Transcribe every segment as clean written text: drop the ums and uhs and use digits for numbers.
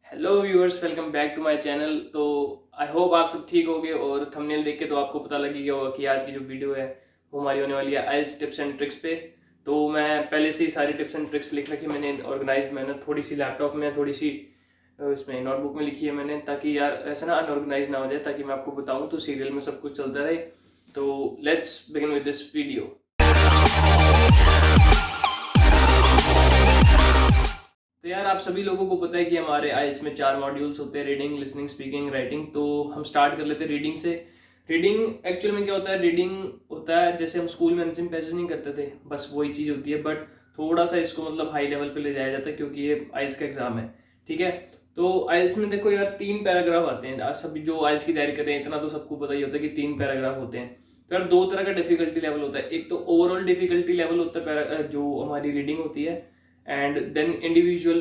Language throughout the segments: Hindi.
Hello viewers, welcome back to my channel. तो आई होप आप सब ठीक होगे और थंबनेल देख के तो आपको पता लग ही गया होगा कि आज की जो वीडियो है वो हमारी होने वाली है आइल्स टिप्स एंड ट्रिक्स पे। तो मैं पहले से ही सारी टिप्स एंड ट्रिक्स लिख रखी मैंने ऑर्गेनाइज्ड मैंने थोड़ी सी लैपटॉप में, थोड़ी सी इसमें नोटबुक में लिखी है मैंने, ताकि यार ऐसा ना अनऑर्गेनाइज ना हो जाए, ताकि मैं आपको बताऊँ तो सीरियल में सब कुछ चलता रहे। तो let's begin with this video. तो यार आप सभी लोगों को पता है कि हमारे आइल्स में 4 मॉड्यूल्स होते हैं, रीडिंग, लिसनिंग, स्पीकिंग, राइटिंग। तो हम स्टार्ट कर लेते हैं रीडिंग से। रीडिंग एक्चुअल में क्या होता है, रीडिंग होता है जैसे हम स्कूल में अनसिम पैसेज नहीं करते थे, बस वही चीज़ होती है, बट थोड़ा सा इसको मतलब हाई लेवल पे ले जाया जाता है क्योंकि ये आइल्स का एग्जाम है। ठीक है, तो आइल्स में देखो यार 3 पैराग्राफ आते हैं। आज सभी जो आइल्स की तैयारी कर रहे हैं इतना तो सबको पता ही होता है कि 3 पैराग्राफ होते हैं। तो यार 2 तरह का डिफिकल्टी लेवल होता है। एक तो ओवरऑल डिफिकल्टी लेवल होता है जो हमारी रीडिंग होती है, and then individual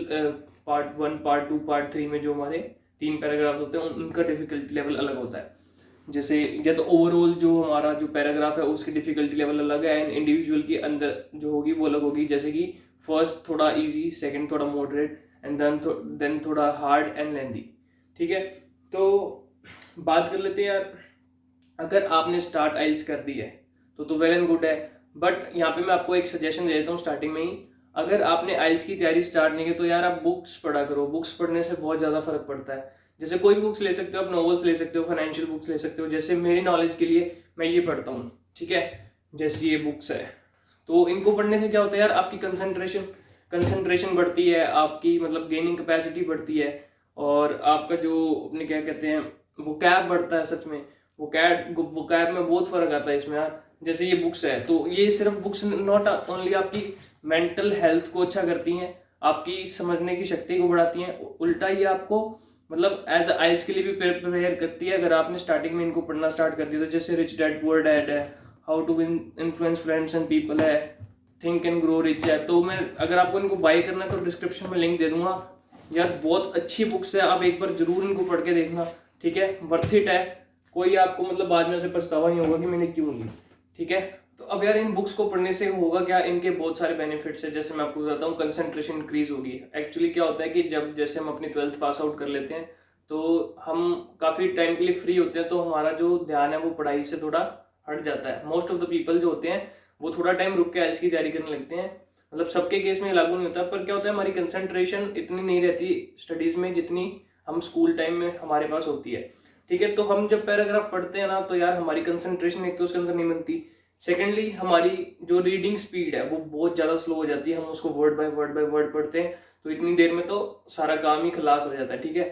part 1, part 2, part 3 में जो हमारे 3 पैराग्राफ्स होते हैं उनका डिफिकल्टी लेवल अलग होता है। जैसे या तो ओवरऑल जो हमारा जो पैराग्राफ है उसकी डिफिकल्टी लेवल अलग है, एंड इंडिविजुअल की अंदर जो होगी वो अलग होगी। जैसे कि फर्स्ट थोड़ा इजी, सेकंड थोड़ा मॉडरेट, एंड देन थोड़ा हार्ड एंड लेंदी। ठीक है, तो बात कर लेते हैं यार। अगर आपने स्टार्ट आइल्स कर दी है तो वेल एंड गुड है, बट यहाँ पे मैं आपको एक सजेशन दे देता हूँ स्टार्टिंग में ही। अगर आपने आइल्स की तैयारी स्टार्ट नहीं की तो यार आप बुक्स पढ़ा करो। बुक्स पढ़ने से बहुत ज़्यादा फर्क पड़ता है। जैसे कोई भी बुक्स ले सकते हो आप, नॉवेल्स ले सकते हो, फाइनेंशियल बुक्स ले सकते हो। जैसे मेरी नॉलेज के लिए मैं ये पढ़ता हूँ, ठीक है, जैसे ये बुक्स है। तो इनको पढ़ने से क्या होता है यार, आपकी कंसंट्रेशन बढ़ती है, आपकी मतलब गेनिंग कैपेसिटी बढ़ती है, और आपका जो अपने क्या कहते हैं वो कैब बढ़ता है। सच में वो कैब में बहुत फर्क आता है इसमें यार। जैसे ये बुक्स है तो ये सिर्फ बुक्स नॉट ओनली आपकी मेंटल हेल्थ को अच्छा करती हैं, आपकी समझने की शक्ति को बढ़ाती हैं, उल्टा ये आपको मतलब एज आइल्स के लिए भी प्रिपेयर करती है। अगर आपने स्टार्टिंग में इनको पढ़ना स्टार्ट कर दिया तो जैसे रिच डैड पुअर डैड है, how to win influence friends and people है, थिंक एंड ग्रो रिच है। तो मैं अगर आपको इनको बाय करना है तो डिस्क्रिप्शन में लिंक दे दूंगा यार। बहुत अच्छी बुक्स है, आप एक बार जरूर इनको पढ़ के देखना। ठीक है, वर्थ इट है। कोई आपको मतलब बाद में से पछतावा नहीं होगा कि मैंने क्यों ली। ठीक है, तो अब यार इन बुक्स को पढ़ने से होगा क्या, इनके बहुत सारे बेनिफिट्स है। जैसे मैं आपको बताता हूँ, कंसंट्रेशन इंक्रीज होगी। एक्चुअली क्या होता है कि जब जैसे हम अपनी 12th पास आउट कर लेते हैं तो हम काफ़ी टाइम के लिए फ्री होते हैं, तो हमारा जो ध्यान है वो पढ़ाई से थोड़ा हट जाता है। मोस्ट ऑफ द पीपल जो होते हैं वो थोड़ा टाइम रुक के आइल्स की तैयारी करने लगते हैं। मतलब सबके केस में लागू नहीं होता, पर क्या होता है हमारी कंसंट्रेशन इतनी नहीं रहती स्टडीज़ में जितनी हम स्कूल टाइम में हमारे पास होती है। ठीक है, तो हम जब पैराग्राफ पढ़ते हैं ना तो यार हमारी कंसंट्रेशन एक तो उसके अंदर नहीं बनती, सेकेंडली हमारी जो रीडिंग स्पीड है वो बहुत ज़्यादा स्लो हो जाती है। हम उसको वर्ड बाय वर्ड पढ़ते हैं तो इतनी देर में तो सारा काम ही खलास हो जाता है। ठीक है,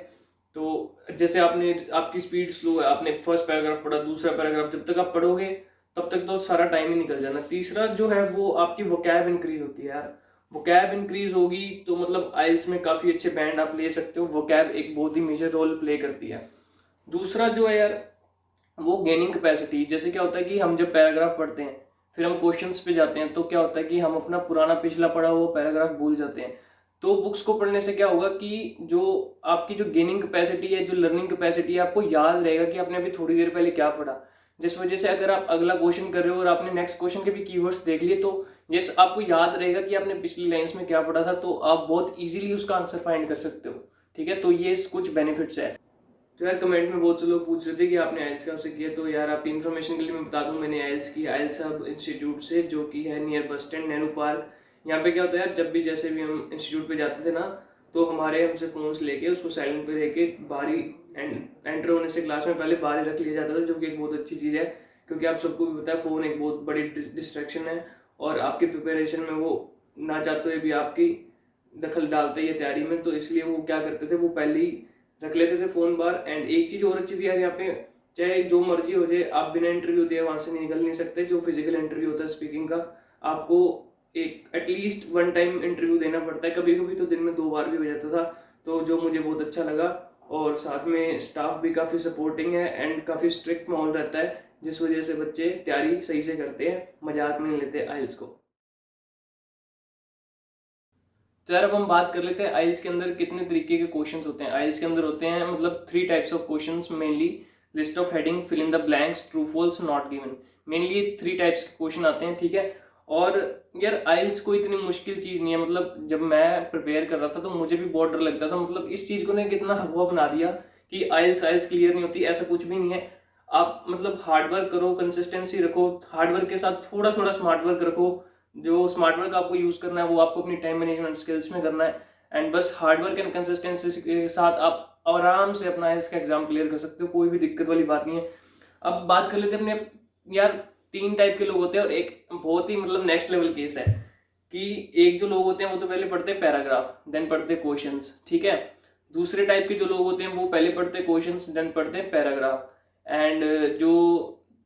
तो जैसे आपकी स्पीड स्लो है, आपने फर्स्ट पैराग्राफ पढ़ा, दूसरा पैराग्राफ जब तक आप पढ़ोगे तब तक तो सारा टाइम ही निकल जाना। तीसरा जो है वो आपकी वोकैब इंक्रीज होती है यार। वोकैब इंक्रीज होगी तो मतलब आइल्स में काफ़ी अच्छे बैंड आप ले सकते हो। वोकैब एक बहुत ही मेजर रोल प्ले करती है। दूसरा जो है यार वो गेनिंग कैपेसिटी। जैसे क्या होता है कि हम जब पैराग्राफ पढ़ते हैं फिर हम क्वेश्चंस पे जाते हैं तो क्या होता है कि हम अपना पुराना पिछला पढ़ा हुआ पैराग्राफ भूल जाते हैं। तो बुक्स को पढ़ने से क्या होगा कि जो आपकी जो गेनिंग कैपेसिटी है, जो लर्निंग कैपेसिटी है, आपको याद रहेगा कि आपने अभी थोड़ी देर पहले क्या पढ़ा। जिस वजह से अगर आप अगला क्वेश्चन कर रहे हो और आपने नेक्स्ट क्वेश्चन के भी कीवर्ड्स देख लिए तो यस आपको याद रहेगा कि आपने पिछली लाइन्स में क्या पढ़ा था, तो आप बहुत ईजिली उसका आंसर फाइंड कर सकते हो। ठीक है, तो ये कुछ बेनिफिट्स है। तो यार कमेंट में बहुत से लोग पूछ रहे थे कि आपने आइल्स कहाँ से किया। तो यार आपकी इन्फॉर्मेशन के लिए मैं बता दूं, मैंने आइल्स की आइल्स हब इंस्टीट्यूट से, जो कि है near bus stand Nehru park. यहाँ पे क्या होता है यार, जब भी जैसे भी हम इंस्टीट्यूट पे जाते थे ना तो हमारे हमसे फ़ोन्स लेके उसको साइलेंट पे लेके बाहर ही एंटर होने से क्लास में पहले बाहर ही रख लिया जाता था, जो कि एक बहुत अच्छी चीज़ है। क्योंकि आप सबको भी पता है फ़ोन एक बहुत बड़ी डिस्ट्रैक्शन है, और आपकी प्रिपरेशन में वो ना चाहते हुए भी आपकी दखल डालते ही है तैयारी में। तो इसलिए वो क्या करते थे, वो पहले ही रख लेते थे फ़ोन बार। एंड एक चीज़ और अच्छी थी यार, यहाँ पे चाहे जो मर्जी हो जाए आप बिना इंटरव्यू दिए वहाँ से निकल नहीं सकते। जो फिजिकल इंटरव्यू होता है स्पीकिंग का, आपको एक एटलीस्ट 1 टाइम इंटरव्यू देना पड़ता है। कभी कभी तो दिन में 2 बार भी हो जाता था, तो जो मुझे बहुत अच्छा लगा। और साथ में स्टाफ भी काफ़ी सपोर्टिंग है एंड काफ़ी स्ट्रिक्ट माहौल रहता है, जिस वजह से बच्चे तैयारी सही से करते हैं, मजाक में नहीं लेते आइल्स को। तो यार अब हम बात कर लेते हैं आइल्स के अंदर कितने तरीके के क्वेश्चंस होते हैं। आइल्स के अंदर होते हैं मतलब 3 types of questions mainly. List of heading, fill in the blanks, true false, not given. Mainly 3 types के क्वेश्चन आते हैं। ठीक है, और यार आइल्स कोई इतनी मुश्किल चीज़ नहीं है, मतलब जब मैं प्रिपेयर कर रहा था तो मुझे भी बहुत डर लगता था, मतलब इस चीज़ को ने कितना हवा बना दिया कि आइल्स आइल्स क्लियर नहीं होती, ऐसा कुछ भी नहीं है। आप मतलब हार्ड वर्क करो, कंसिस्टेंसी रखो, हार्ड वर्क के साथ थोड़ा थोड़ा स्मार्ट वर्क रखो। जो स्मार्ट वर्क आपको यूज़ करना है वो आपको अपनी टाइम मैनेजमेंट स्किल्स में करना है, एंड बस हार्ड वर्क एंड कंसिस्टेंसी के साथ आप आराम से अपना आइल्स का एग्जाम क्लियर कर सकते हो, कोई भी दिक्कत वाली बात नहीं है। अब बात कर लेते हैं अपने, यार 3 टाइप के लोग होते हैं और एक बहुत ही मतलब नेक्स्ट लेवल केस है कि एक जो लोग होते हैं वो तो पहले पढ़ते हैं पैराग्राफ देन पढ़ते हैं क्वेश्चंस, ठीक है। दूसरे टाइप के जो लोग होते हैं वो पहले पढ़ते हैं क्वेश्चंस देन पढ़ते हैं पैराग्राफ, एंड जो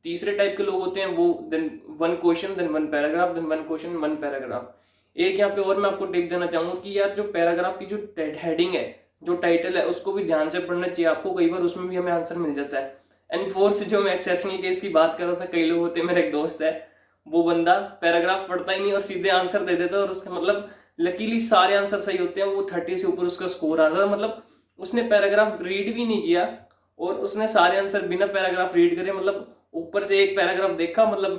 तीसरे टाइप के लोग होते हैं वो then one question then one paragraph then one question one paragraph. एक यहाँ पे और मैं आपको टिप देना चाहूंगा कि यार जो पैराग्राफ की जो हेडिंग है, जो टाइटल है, उसको भी ध्यान से पढ़ना चाहिए आपको, कई बार उसमें भी हमें आंसर मिल जाता है। एंड फोर्थ, जो मैं एक्सेप्शनल केस की बात कर रहा था, कई लोग होते हैं, मेरा एक दोस्त है, वो बंदा पैराग्राफ पढ़ता ही नहीं और सीधे आंसर दे देता है, और उसका मतलब लकीली सारे आंसर सही होते हैं, वो 30 से ऊपर उसका स्कोर आता है, मतलब उसने पैराग्राफ रीड भी नहीं किया और उसने सारे आंसर बिना पैराग्राफ रीड करे, मतलब ऊपर से एक पैराग्राफ देखा मतलब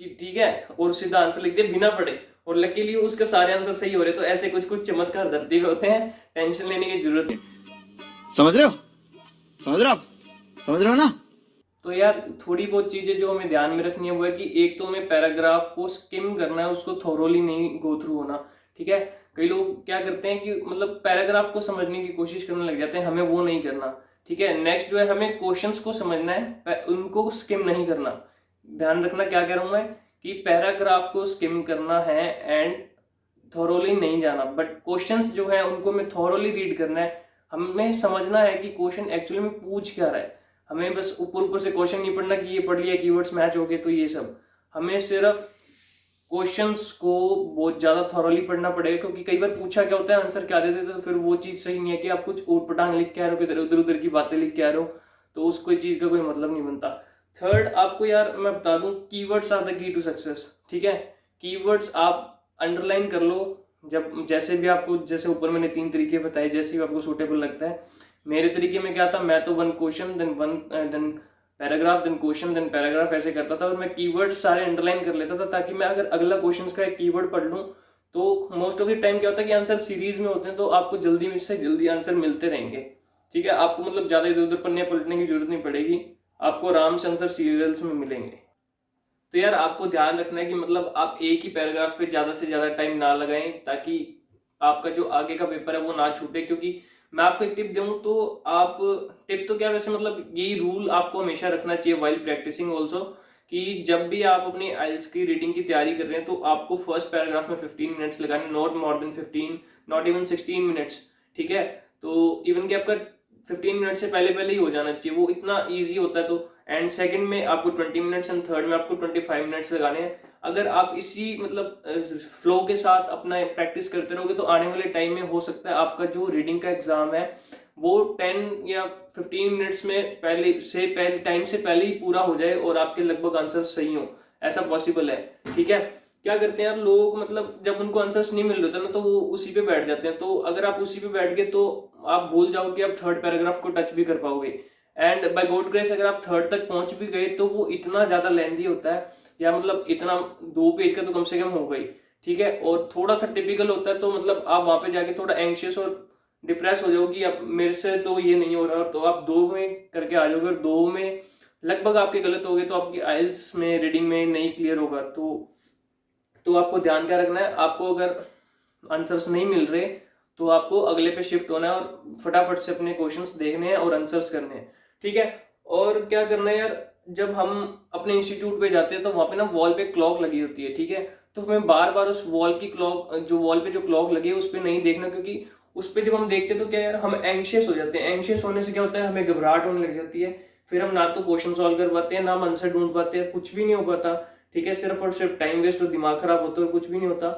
कि ठीक है, और सीधा आंसर लिख दिया बिना पढ़े, और लकीली उसके सारे आंसर सही हो रहे। तो ऐसे कुछ कुछ चमत्कार धरती पे होते हैं, टेंशन लेने की जरूरत नहीं। समझ रहे हो? समझ रहे हो आप? समझ रहे हो ना? तो यार थोड़ी बहुत चीजें जो हमें ध्यान में रखनी है वो है कि एक तो हमें पैराग्राफ को स्किम करना है, उसको थोरोली नहीं गो थ्रू होना, ठीक है। कई लोग क्या करते हैं कि मतलब पैराग्राफ को समझने की कोशिश करने लग जाते हैं, हमें वो नहीं करना, ठीक है। नेक्स्ट जो है, हमें क्वेश्चंस को समझना है, उनको स्किम नहीं करना। ध्यान रखना क्या कह रहा हूं मैं, कि पैराग्राफ को स्किम करना है एंड थोरोली नहीं जाना, बट क्वेश्चंस जो है उनको हमें थोरोली रीड करना है। हमें समझना है कि क्वेश्चन एक्चुअली में पूछ क्या रहा है। हमें बस ऊपर ऊपर से क्वेश्चन नहीं पढ़ना कि ये पढ़ लिया कीवर्ड्स मैच हो गए तो ये सब, हमें सिर्फ क्वेश्चंस को बहुत ज्यादा थॉरोली पढ़ना पड़ेगा, क्योंकि कई बार पूछा क्या होता है, आंसर क्या देते हैं, तो फिर वो चीज सही नहीं है कि आप कुछ ऊट पटांग लिख के आ रहे हो, किधर उधर उधर की बातें लिख के आ रहे हो, तो उस कोई चीज का कोई मतलब नहीं बनता। थर्ड, आपको यार मैं बता दूं, keywords are the key to success, ठीक है। कीवर्ड्स आप अंडरलाइन कर लो, जब जैसे भी आपको, जैसे ऊपर मैंने 3 तरीके बताए, जैसे भी आपको सूटेबल लगता है। मेरे तरीके में क्या था, मैं तो one question then paragraph then question then paragraph ऐसे करता था, और मैं कीवर्ड सारे अंडरलाइन कर लेता था, ताकि मैं अगर अगला क्वेश्चन का एक कीवर्ड पढ़ लूँ तो मोस्ट ऑफ द टाइम क्या होता है कि आंसर सीरीज में होते हैं, तो आपको जल्दी से जल्दी आंसर मिलते रहेंगे, ठीक है। आपको मतलब ज्यादा इधर उधर पढ़ने पलटने की जरूरत नहीं पड़ेगी, आपको आराम से आंसर सीरियल्स में मिलेंगे। तो यार आपको ध्यान रखना है कि मतलब आप एक ही पैराग्राफ पे ज्यादा से ज्यादा टाइम ना लगाएं, ताकि आपका जो आगे का पेपर है वो ना छूटे। क्योंकि मैं आपको एक टिप दूं तो आप, टिप तो क्या वैसे मतलब यही रूल आपको हमेशा रखना चाहिए वाइल प्रैक्टिसिंग ऑल्सो, कि जब भी आप अपनी आइल्स की रीडिंग की तैयारी कर रहे हैं तो आपको फर्स्ट पैराग्राफ में 15 मिनट्स लगाने, not more than 15, not even 16 minutes, ठीक है। तो इवन कि आपका 15 मिनट से पहले पहले ही हो जाना चाहिए, वो इतना ईजी होता है। तो एंड सेकंड में आपको 20 मिनट्स एंड थर्ड में आपको 25 मिनट्स लगाने हैं। अगर आप इसी मतलब फ्लो के साथ अपना प्रैक्टिस करते रहोगे तो आने वाले टाइम में हो सकता है आपका जो रीडिंग का एग्जाम है वो 10 या 15 मिनट्स में पहले टाइम से पहले ही पूरा हो जाए और आपके लगभग आंसर सही हो, ऐसा पॉसिबल है, ठीक है। क्या करते हैं यार लोग, मतलब जब उनको आंसर्स नहीं मिल रहे ना तो वो उसी पे बैठ जाते हैं। तो अगर आप उसी पे बैठ गए तो आप भूल जाओ कि आप थर्ड पैराग्राफ को टच भी कर पाओगे, एंड बाय गॉड ग्रेस अगर आप थर्ड तक पहुंच भी गए तो वो इतना ज्यादा लेंथी होता है, या मतलब इतना 2 पेज का तो कम से कम होगा ही, ठीक है। और थोड़ा सा टिपिकल होता है, तो मतलब आप वहां पे जाके थोड़ा एंग्शियस और डिप्रेस हो जाओगे कि अब मेरे से तो ये नहीं हो रहा, तो आप 2 में करके आ जाओगे, 2 में लगभग आपके गलत हो गए तो आपकी आइल्स में रीडिंग में नहीं क्लियर होगा। तो आपको ध्यान क्या रखना है, आपको अगर आंसर्स नहीं मिल रहे तो आपको अगले पे शिफ्ट होना है और फटाफट से अपने क्वेश्चंस देखने हैं और आंसर्स करने हैं, ठीक है। और क्या करना है यार, जब हम अपने इंस्टीट्यूट पे जाते हैं तो वहां पे ना वॉल पे क्लॉक लगी होती है, ठीक है। तो हमें बार बार उस वॉल की क्लॉक, जो वॉल पे जो क्लॉक लगी है उस पर नहीं देखना, क्योंकि उस पर जब हम देखते हैं तो क्या यार हम एंग्शियस हो जाते हैं। एंग्शियस होने से क्या होता है, हमें घबराहट होने लग जाती है, फिर हम ना तो क्वेश्चन सॉल्व कर पाते हैं ना हम आंसर ढूंढ पाते हैं, कुछ भी नहीं हो पाता, ठीक है। सिर्फ और सिर्फ टाइम वेस्ट और दिमाग खराब होता है और कुछ भी नहीं होता।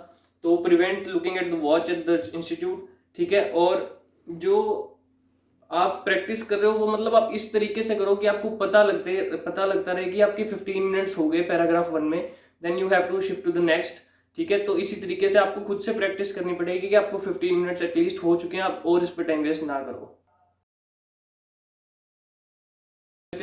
तो prevent looking at the watch at the institute, ठीक है। और जो आप प्रैक्टिस कर रहे हो वो मतलब आप इस तरीके से करो कि आपको पता लगता रहे कि आपके 15 मिनट्स हो गए पैराग्राफ 1 में, then you have to shift to the next, ठीक है। तो इसी तरीके से आपको खुद से प्रैक्टिस करनी पड़ेगी कि आपको 15 मिनट्स एटलीस्ट हो चुके हैं, आप और इस पर टाइम वेस्ट ना करो।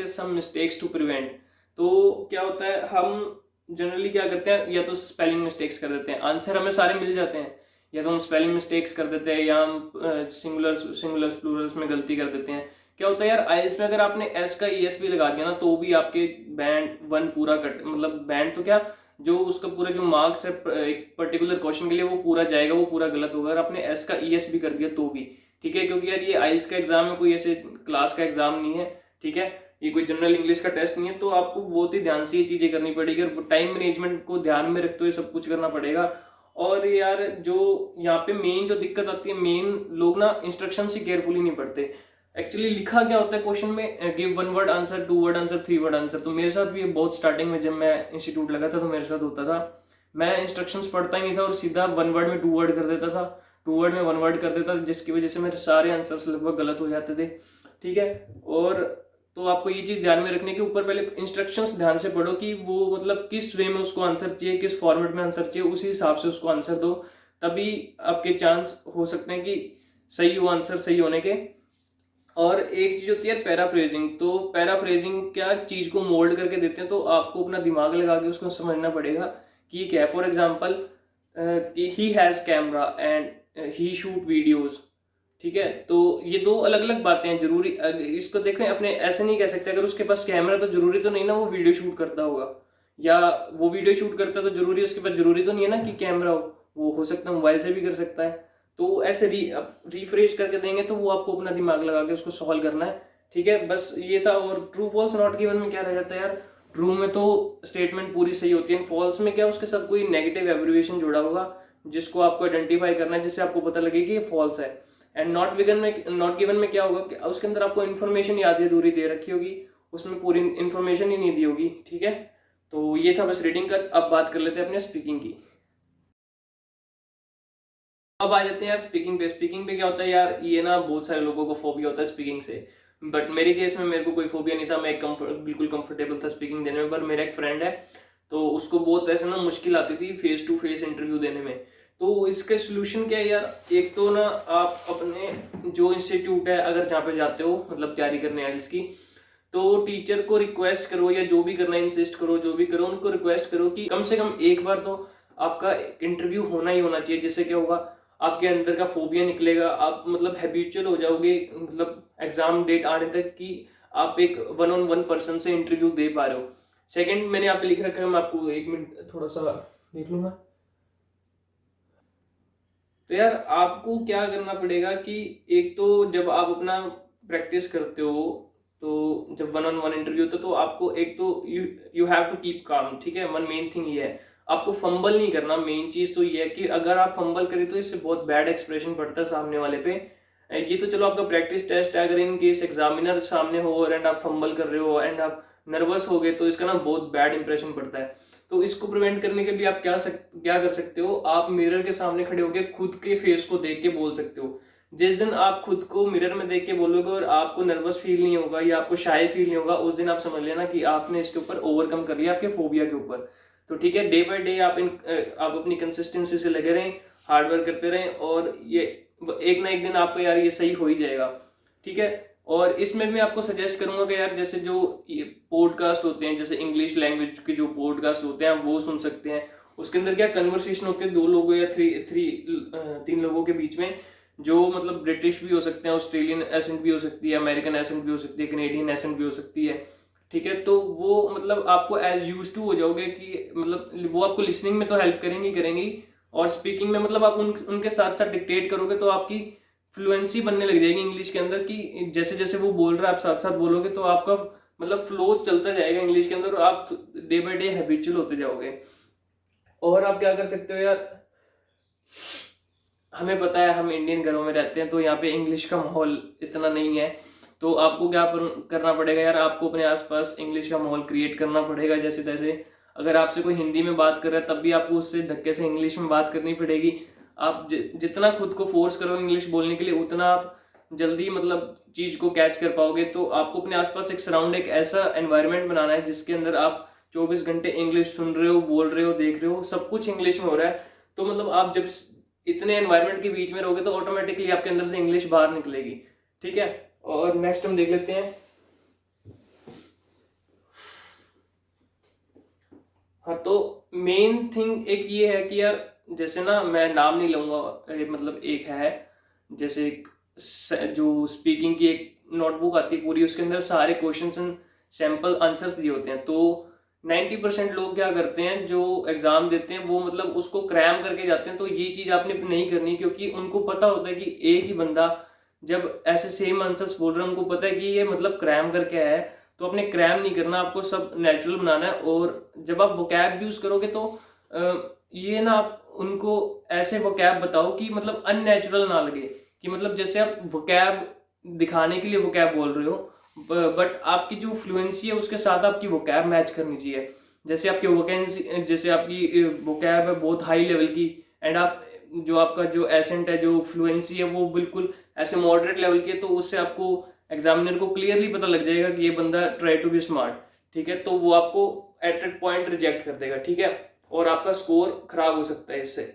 सम मिस्टेक्स टू प्रिवेंट, तो क्या होता है, हम जनरली क्या करते हैं, या तो स्पेलिंग मिस्टेक्स कर देते हैं, आंसर हमें सारे मिल जाते हैं, या तो हम स्पेलिंग मिस्टेक्स कर देते हैं, या हम सिंगुलर्स प्लूरल्स में गलती कर देते हैं। क्या होता है यार, आइल्स में अगर आपने एस का ES भी लगा दिया ना, तो भी आपके बैंड 1 पूरा कट, मतलब बैंड तो क्या, जो उसका पूरा जो मार्क्स है एक पर्टिकुलर क्वेश्चन के लिए, वो पूरा जाएगा, वो पूरा गलत होगा अगर आपने एस का ES भी कर दिया तो भी। ठीक है, क्योंकि यार ये आइल्स का एग्जाम है, कोई ऐसे क्लास का एग्जाम नहीं है। ठीक है, ये कोई जनरल इंग्लिश का टेस्ट नहीं है, तो आपको बहुत ही ध्यान से ये चीजें करनी पड़ेगी, और टाइम मैनेजमेंट को ध्यान में रखते हुए सब कुछ करना पड़ेगा। और यार जो यहाँ पे मेन जो दिक्कत आती है, मेन लोग ना इंस्ट्रक्शन ही केयरफुली नहीं पढ़ते। एक्चुअली लिखा क्या होता है क्वेश्चन में, give 1 word answer, 2 word answer, 3 word answer. तो मेरे साथ भी बहुत स्टार्टिंग में जब मैं इंस्टीट्यूट लगा था तो मेरे साथ होता था, मैं इंस्ट्रक्शंस पढ़ता ही नहीं था और सीधा 1 वर्ड में 2 वर्ड कर देता था, 2 वर्ड में 1 वर्ड कर देता था, जिसकी वजह से मेरे सारे आंसर्स लगभग गलत हो जाते थे। ठीक है, और तो आपको ये चीज ध्यान में रखने के ऊपर पहले इंस्ट्रक्शंस ध्यान से पढ़ो कि वो मतलब किस वे में उसको आंसर चाहिए, किस फॉर्मेट में आंसर चाहिए, उसी हिसाब से उसको आंसर दो, तभी आपके चांस हो सकते हैं कि सही हो आंसर सही होने के। और एक चीज होती है पैराफ्रेजिंग। तो पैराफ्रेजिंग क्या चीज को मोल्ड करके देते हैं, तो आपको अपना दिमाग लगा के उसको समझना पड़ेगा कि क्या है। फॉर एग्जाम्पल कि he has camera and he shoot videos. ठीक है, तो ये दो अलग अलग बातें हैं। जरूरी इसको देखें, अपने ऐसे नहीं कह सकते अगर उसके पास कैमरा तो जरूरी तो नहीं ना वो वीडियो शूट करता होगा, या वो वीडियो शूट करता तो जरूरी उसके पास जरूरी तो नहीं है ना कि कैमरा हो, वो हो सकता है मोबाइल से भी कर सकता है। तो ऐसे रिफ्रेश करके देंगे तो वो आपको अपना दिमाग लगा के उसको सॉल्व करना है। ठीक है, बस ये था। और ट्रू फॉल्स नॉट गिवन में क्या रह जाता है यार, ट्रू में तो स्टेटमेंट पूरी सही होती है, फॉल्स में क्या उसके साथ कोई नेगेटिव एब्रिविएशन जुड़ा होगा जिसको आपको आइडेंटिफाई करना है, जिससे आपको पता लगे कि ये फॉल्स है। एंड नॉट गिवन में क्या होगा कि उसके अंदर आपको इन्फॉर्मेशन याद अधूरी दे रखी होगी, उसमें पूरी इन्फॉर्मेशन ही नहीं दी होगी। ठीक है, तो ये था बस रीडिंग का। अब बात कर लेते हैं अपने स्पीकिंग की। अब आ जाते हैं यार स्पीकिंग पे। स्पीकिंग पे क्या होता है यार, ये ना बहुत सारे लोगों को फोबिया होता है स्पीकिंग से, बट मेरे केस में मेरे को कोई फोबिया नहीं था, मैं बिल्कुल कंफर्टेबल था स्पीकिंग देने में। पर मेरा एक फ्रेंड है, तो उसको बहुत ऐसे ना मुश्किल आती थी फेस टू फेस इंटरव्यू देने में। तो इसके सोल्यूशन क्या है यार, एक तो ना आप अपने जो इंस्टीट्यूट है अगर जहाँ पे जाते हो मतलब तैयारी करने आइल्स की, तो टीचर को रिक्वेस्ट करो, या जो भी करना है इंसिस्ट करो, जो भी करो उनको रिक्वेस्ट करो कि कम से कम एक बार तो आपका इंटरव्यू होना ही होना चाहिए। जिससे क्या होगा, आपके अंदर का फोबिया निकलेगा, आप मतलब हैबिचुअल हो जाओगे, मतलब एग्जाम डेट आने तक कि आप एक 1-on-1 पर्सन से इंटरव्यू दे पा रहे हो। सेकंड मैंने यहाँ पे लिख रखा है, मैं आपको 1 मिनट थोड़ा सा देख लूंगा। तो यार आपको क्या करना पड़ेगा कि एक तो जब आप अपना प्रैक्टिस करते हो, तो जब 1-on-1 इंटरव्यू होता है तो आपको एक तो you have to keep calm. ठीक है, वन मेन थिंग ये है, आपको फंबल नहीं करना। मेन चीज तो ये है कि अगर आप फंबल करें तो इससे बहुत बैड एक्सप्रेशन पड़ता है सामने वाले पे। ये तो चलो आपका प्रैक्टिस टेस्ट है, अगर इन केस एग्जामिनर सामने हो एंड आप फंबल कर रहे हो एंड आप नर्वस हो गए तो इसका ना बहुत बैड इंप्रेशन पड़ता है। तो इसको प्रिवेंट करने के भी आप क्या कर सकते हो, आप मिरर के सामने खड़े होकर खुद के फेस को देख के बोल सकते हो। जिस दिन आप खुद को मिरर में देख के बोलोगे और आपको नर्वस फील नहीं होगा या आपको शाय फील नहीं होगा, उस दिन आप समझ लेना कि आपने इसके ऊपर ओवरकम कर लिया आपके फोबिया के ऊपर। तो ठीक है, डे बाय डे आप अपनी कंसिस्टेंसी से लगे रहें, हार्डवर्क करते रहें, और ये एक ना एक दिन आपका यार ये सही हो ही जाएगा। ठीक है, और इसमें मैं आपको सजेस्ट करूंगा कि यार जैसे जो पॉडकास्ट होते हैं, जैसे इंग्लिश लैंग्वेज के जो पॉडकास्ट होते हैं वो सुन सकते हैं। उसके अंदर क्या कन्वर्सेशन होती है 2 लोगों या 3 लोगों के बीच में, जो मतलब ब्रिटिश भी हो सकते हैं, ऑस्ट्रेलियन एसेंट भी हो सकती है, अमेरिकन एसेंट भी हो सकती है, कनेडियन एसेंट भी हो सकती है। ठीक है, तो वो मतलब आपको एज यूज टू हो जाओगे कि मतलब वो आपको लिसनिंग में तो हेल्प करेंगी, और स्पीकिंग में मतलब आप उनके साथ साथ डिक्टेट करोगे तो आपकी फ्लुएंसी बनने लग जाएगी इंग्लिश के अंदर, कि जैसे जैसे वो बोल रहा है आप साथ साथ बोलोगे तो आपका मतलब फ्लो चलता जाएगा इंग्लिश के अंदर, और आप डे बाय डे हैबिचुअल होते जाओगे। और आप क्या कर सकते हो यार, हमें पता है हम इंडियन घरों में रहते हैं तो यहाँ पे इंग्लिश का माहौल इतना नहीं है, तो आपको क्या करना पड़ेगा यार, आपको अपने आसपास इंग्लिश का माहौल क्रिएट करना पड़ेगा। जैसे तैसे अगर आपसे कोई हिंदी में बात कर रहा है तब भी आपको उससे धक्के से इंग्लिश में बात करनी पड़ेगी। आप जितना खुद को फोर्स करोगे इंग्लिश बोलने के लिए, उतना आप जल्दी मतलब चीज को कैच कर पाओगे। तो आपको अपने आसपास एक ऐसा एनवायरनमेंट बनाना है जिसके अंदर आप 24 घंटे इंग्लिश सुन रहे हो, बोल रहे हो, देख रहे हो, सब कुछ इंग्लिश में हो रहा है। तो मतलब आप जब इतने एनवायरनमेंट के बीच में रहोगे तो ऑटोमेटिकली आपके अंदर से इंग्लिश बाहर निकलेगी। ठीक है, और नेक्स्ट हम देख लेते हैं। हाँ, तो मेन थिंग एक ये है कि यार जैसे ना, मैं नाम नहीं लूंगा, मतलब एक है, जैसे एक जो स्पीकिंग की एक नोटबुक आती है पूरी, उसके अंदर सारे क्वेश्चंस एंड सैंपल आंसर्स दिए होते हैं। तो 90% लोग क्या करते हैं जो एग्जाम देते हैं, वो मतलब उसको क्रैम करके जाते हैं। तो ये चीज आपने नहीं करनी, क्योंकि उनको पता होता है कि एक ही बंदा जब ऐसे सेम आंसर्स बोल रहा है, उनको पता है कि ये मतलब क्रैम करके आया है। तो अपने क्रैम नहीं करना, आपको सब नेचुरल बनाना है। और जब आप वोकैब यूज करोगे तो ये ना, आप उनको ऐसे वोकैब बताओ कि मतलब अननेचुरल ना लगे, कि मतलब जैसे आप वोकैब दिखाने के लिए वोकैब बोल रहे हो, बट आपकी जो फ्लुएंसी है उसके साथ आपकी वोकैब मैच करनी चाहिए। जैसे आपकी वोकेंसी, जैसे आपकी वोकैब है बहुत हाई लेवल की, एंड आप जो आपका जो एसेंट है, जो फ्लुएंसी है, वो बिल्कुल ऐसे मॉडरेट लेवल की है, तो उससे आपको एग्जामिनर को क्लियरली पता लग जाएगा कि ये बंदा ट्राई टू बी स्मार्ट। ठीक है, तो वो आपको एट एट पॉइंट रिजेक्ट कर देगा। ठीक है, और आपका स्कोर खराब हो सकता है इससे।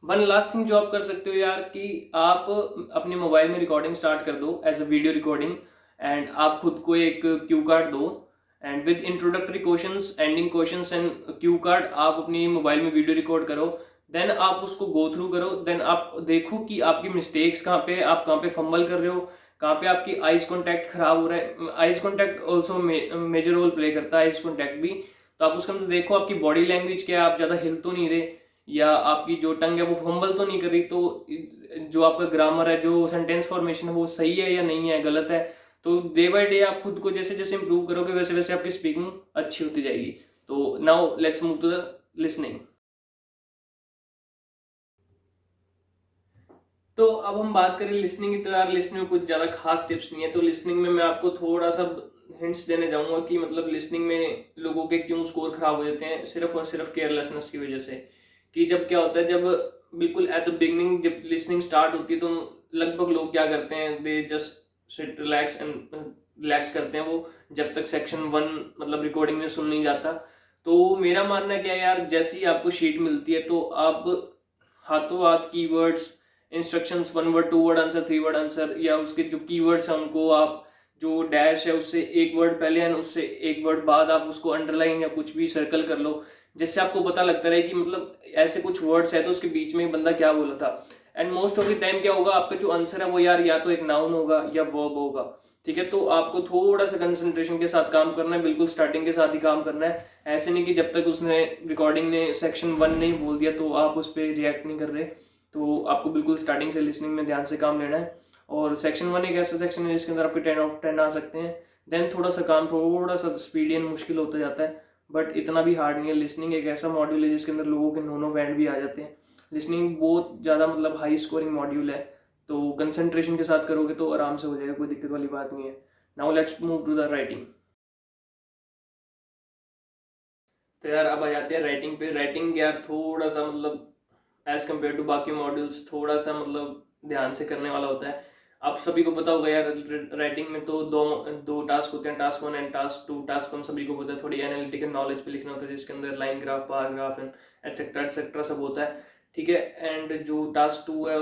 वन लास्ट थिंग जो आप कर सकते हो यार, कि आप अपने मोबाइल में रिकॉर्डिंग स्टार्ट कर दो as a video recording, and आप खुद को एक क्यू कार्ड दो, and with introductory questions, ending questions and cue card आप अपनी मोबाइल में वीडियो रिकॉर्ड करो। देन आप उसको गो थ्रू करो, देन आप देखो कि आपकी मिस्टेक्स कहाँ पे, आप कहाँ पे फंबल कर रहे हो, कहाँ पे आपकी आइज कॉन्टैक्ट खराब हो रहा है। Eyes contact also major role play करता है, आइज कॉन्टैक्ट भी। तो आप उसके अंदर देखो आपकी बॉडी लैंग्वेज क्या है, आप ज़्यादा हिल तो नहीं रहे, या आपकी जो टंग है वो फंबल तो नहीं कर रही, तो जो आपका ग्रामर है, जो सेंटेंस फॉर्मेशन है, वो सही है या नहीं है, गलत है। तो डे बाय डे आप खुद को जैसे जैसे इंप्रूव करोगे, वैसे वैसे आपकी स्पीकिंग अच्छी होती जाएगी। तो now let's move to the listening. तो अब हम बात करें लिसनिंग की, तो यार लिसनिंग में कुछ ज़्यादा खास टिप्स नहीं है। तो लिसनिंग में मैं आपको थोड़ा सा हिंट्स देने जाऊंगा कि मतलब लिसनिंग में लोगों के क्यों स्कोर खराब हो जाते हैं, सिर्फ और सिर्फ केयरलेसनेस की वजह से। कि जब क्या होता है, जब बिल्कुल एट द बिगनिंग जब लिसनिंग स्टार्ट होती है, तो लगभग लोग क्या करते हैं, they just sit relax and relax करते हैं वो, जब तक सेक्शन 1 मतलब रिकॉर्डिंग में सुन नहीं जाता। तो मेरा मानना क्या है यार, जैसे ही आपको शीट मिलती है, तो आप हाथों हाथ keywords, instructions, 1 word 2 word answer 3 word answer, या उसके जो कीवर्ड्स हैं उनको आप, जो डैश है उससे एक वर्ड पहले एंड उससे एक वर्ड बाद आप उसको अंडरलाइन या कुछ भी सर्कल कर लो, जिससे आपको पता लगता रहे कि मतलब ऐसे कुछ वर्ड्स है तो उसके बीच में बंदा क्या बोला था। And most of the time क्या होगा, आपका जो आंसर है वो यार या तो एक नाउन होगा या वर्ब होगा। ठीक है, तो आपको थोड़ा सा कंसंट्रेशन के साथ काम करना है, बिल्कुल स्टार्टिंग के साथ ही काम करना है। ऐसे नहीं कि जब तक उसने रिकॉर्डिंग ने सेक्शन 1 नहीं बोल दिया तो आप उस पर रिएक्ट नहीं कर रहे। तो आपको बिल्कुल स्टार्टिंग से लिसनिंग में ध्यान से काम लेना है। और सेक्शन 1 एक ऐसा सेक्शन है जिसके अंदर आपके 10 आ सकते हैं। देन थोड़ा सा काम थोड़ा सा स्पीडी एंड मुश्किल होता जाता है, बट इतना भी हार्ड नहीं है। लिसनिंग एक ऐसा मॉड्यूल है जिसके अंदर लोगों के नो बैंड भी आ जाते हैं। लिसनिंग बहुत ज़्यादा मतलब हाई स्कोरिंग मॉड्यूल है, तो कंसंट्रेशन के साथ करोगे तो आराम से हो जाएगा, कोई दिक्कत वाली बात नहीं है। Now let's move to the writing. तो यार अब आ जाते हैं राइटिंग पे। राइटिंग यार थोड़ा सा मतलब एज कम्पेयर टू बाकी मॉड्यूल्स थोड़ा सा मतलब ध्यान से करने वाला होता है। आप सभी को पता होगा यार, राइटिंग में तो दो दो टास्क होते हैं, टास्क 1 एंड टास्क 2। टास्क 1 सभी को पता है, थोड़ी एनालिटिकल नॉलेज पे लिखना होता है, जिसके अंदर line graph, bar graph and etcetera सब होता है। ठीक है, एंड जो टास्क 2 है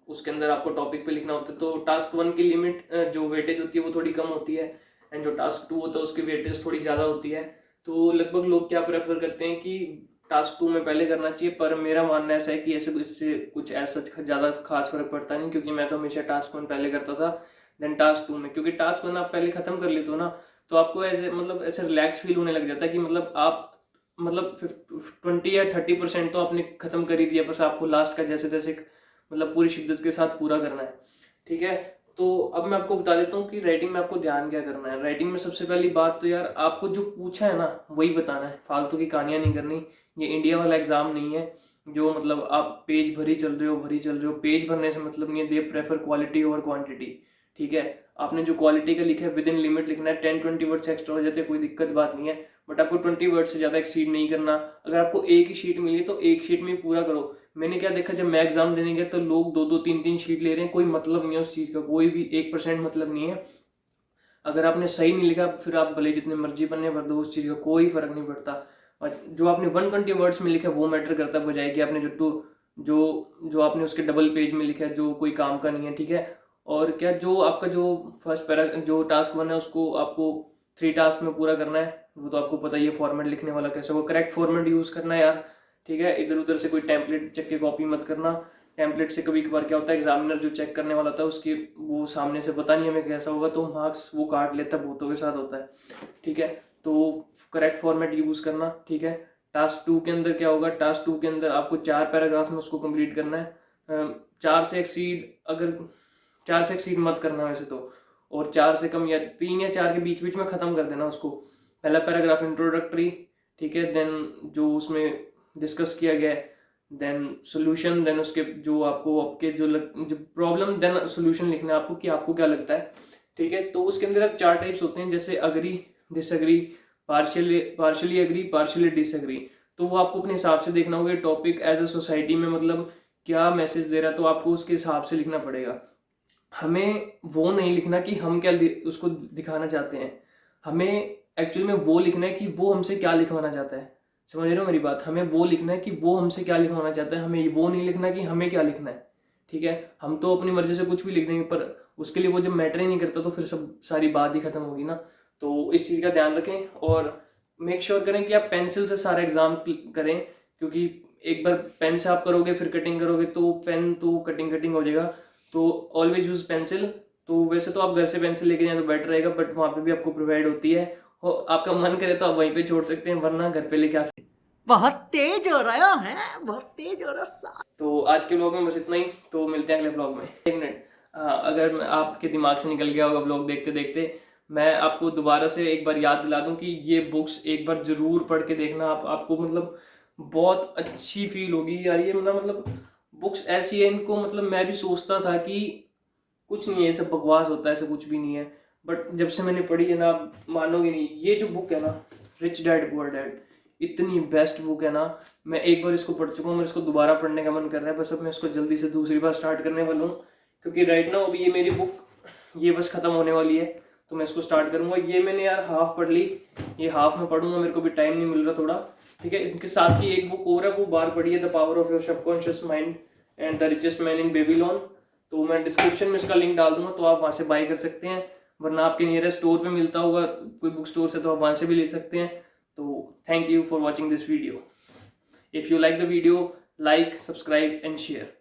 उसके अंदर आपको टॉपिक पे लिखना होता है। तो टास्क 1 की लिमिट जो वेटेज होती है वो थोड़ी कम होती है, एंड जो टास्क 2 होता है उसकी वेटेज थोड़ी ज़्यादा होती है। तो लगभग लोग क्या प्रेफर करते हैं कि टास्क 2 में पहले करना चाहिए, पर मेरा मानना ऐसा है कि ऐसे इससे कुछ ऐसा ज़्यादा खास फर्क पड़ता नहीं, क्योंकि मैं तो हमेशा टास्क 1 पहले करता था देन टास्क 2 में। क्योंकि टास्क 1 आप पहले खत्म कर लेते हो ना, तो आपको ऐसे मतलब ऐसे रिलैक्स फील होने लग जाता है कि मतलब आप मतलब 20 या 30% तो आपने खत्म कर ही दिया, बस आपको लास्ट का जैसे तैसे मतलब पूरी शिद्दत के साथ पूरा करना है। ठीक है, तो अब मैं आपको बता देता हूँ कि राइटिंग में आपको ध्यान क्या करना है। राइटिंग में सबसे पहली बात तो यार, आपको जो पूछा है ना वही बताना है, फालतू की कहानियां नहीं करनी। ये इंडिया वाला एग्जाम नहीं है जो मतलब आप पेज भरी चल रहे हो भरी चल रहे हो। पेज भरने से मतलब नहीं है, they prefer quality over quantity. ठीक है, आपने जो क्वालिटी का लिखा है विद इन लिमिट लिखना है। 10-20 वर्ड्स एक्स्ट्रा हो जाते हैं, कोई दिक्कत बात नहीं है, बट आपको 20 वर्ड से ज़्यादा एक्सीड नहीं करना। अगर आपको एक ही शीट मिली तो एक शीट में ही पूरा करो। मैंने क्या देखा, जब मैं एग्जाम देने गया तो लोग 2-2 3-3 शीट ले रहे हैं, कोई मतलब नहीं है उस चीज़ का, कोई भी 1% मतलब नहीं है। अगर आपने सही नहीं लिखा, फिर आप भले जितने मर्जी पन्ने भर दो, उस चीज़ का कोई फर्क नहीं पड़ता। और जो आपने 120 वर्ड्स में लिखा है वो मैटर करता है, बजाय कि आपने जो जो आपने उसके डबल पेज में लिखा है जो कोई काम का नहीं है। ठीक है, और क्या जो आपका जो फर्स्ट पैरा जो टास्क 1 है उसको आपको 3 टास्क में पूरा करना है, वो तो आपको पता ही है फॉर्मेट लिखने वाला कैसे होगा, करेक्ट फॉर्मेट यूज़ करना है यार, ठीक है। इधर उधर से कोई टेम्पलेट चेक के कॉपी मत करना। टेम्पलेट से कभी कभार क्या होता है, एग्जामिनर जो चेक करने वाला था उसके वो सामने से पता नहीं हमें कैसा होगा, तो मार्क्स वो काट लेता है, बहुतों के साथ होता है, ठीक है। तो करेक्ट फॉर्मेट यूज़ करना, ठीक है। टास्क 2 के अंदर क्या होगा, टास्क 2 के अंदर आपको 4 पैराग्राफ में उसको कंप्लीट करना है। 4 से एक्सीड मत करना वैसे तो, और 4 से कम या 3 या 4 के बीच बीच में ख़त्म कर देना उसको। पहला पैराग्राफ इंट्रोडक्टरी, ठीक है, देन जो उसमें डिस्कस किया गया है, देन सोल्यूशन, देन उसके जो आपको आपके जो प्रॉब्लम, देन सोल्यूशन लिखना है आपको कि आपको क्या लगता है, ठीक है। तो उसके अंदर अब 4 टाइप्स होते हैं, जैसे agree, disagree, partially agree, partially disagree. तो वो आपको अपने हिसाब से देखना होगा टॉपिक एज अ सोसाइटी में मतलब क्या मैसेज दे रहा है, तो आपको उसके हिसाब से लिखना पड़ेगा। हमें वो नहीं लिखना कि हम क्या उसको दिखाना चाहते हैं, हमें एक्चुअल में वो लिखना है कि वो हमसे क्या लिखवाना चाहता है। समझ रहे हो मेरी बात? हमें वो लिखना है कि वो हमसे क्या लिखवाना चाहता है, हमें वो नहीं लिखना कि हमें क्या लिखना है, ठीक है। हम तो अपनी मर्जी से कुछ भी लिख देंगे, पर उसके लिए वो जब मैटर ही नहीं करता तो फिर सब सारी बात ही खत्म होगी ना। तो इस चीज़ का ध्यान रखें और मेक श्योर करें कि आप पेंसिल से सारा एग्जाम करें, क्योंकि एक बार पेन से आप करोगे फिर कटिंग करोगे तो पेन तो कटिंग हो जाएगा। तो ऑलवेज यूज पेंसिल। तो वैसे तो आप घर से पेंसिल लेके जाए तो बेटर रहेगा, बट वहाँ पे भी आपको प्रोवाइड होती है, और आपका मन करे तो आप वहीं पे छोड़ सकते हैं, वरना घर पे लेके आ सकते हैं। बहुत तेज हो रहा है, बहुत तेज हो रहा है। तो आज के ब्लॉग में बस इतना ही, तो मिलते हैं अगले ब्लॉग में। 1 मिनट, अगर आपके दिमाग से निकल गया होगा ब्लॉग देखते देखते, मैं आपको दोबारा से एक बार याद दिला दूं कि ये बुक्स एक बार जरूर पढ़ के देखना। आपको मतलब बहुत अच्छी फील होगी यार। ये मतलब बुक्स ऐसी है, इनको मतलब मैं भी सोचता था कि कुछ नहीं है, सब बकवास होता है, ऐसा कुछ भी नहीं है, बट जब से मैंने पढ़ी है ना, आप मानोगे नहीं। ये जो बुक है ना, रिच डैड पुअर डैड, इतनी बेस्ट बुक है ना। मैं एक बार इसको पढ़ चुका हूँ, मेरे इसको दोबारा पढ़ने का मन कर रहा है, बस अब मैं इसको जल्दी से दूसरी बार स्टार्ट करने वाला हूँ, क्योंकि राइट नाउ अभी ये मेरी बुक ये बस ख़त्म होने वाली है, तो मैं इसको स्टार्ट करूँगा। ये मैंने यार हाफ पढ़ ली, ये हाफ में पढ़ूंगा, मेरे को भी टाइम नहीं मिल रहा थोड़ा, ठीक है। इनके साथ ही एक बुक और है, वो बार पढ़ी है, the power of your subconscious mind and the richest man in Babylon. तो मैं डिस्क्रिप्शन में इसका लिंक डाल दूंगा, तो आप वहाँ से बाय कर सकते हैं, वरना आपके नियरेस्ट स्टोर पे मिलता होगा कोई बुक स्टोर से, तो आप वहाँ से भी ले सकते हैं। तो thank you for watching this video. If you like the video, like, subscribe and share.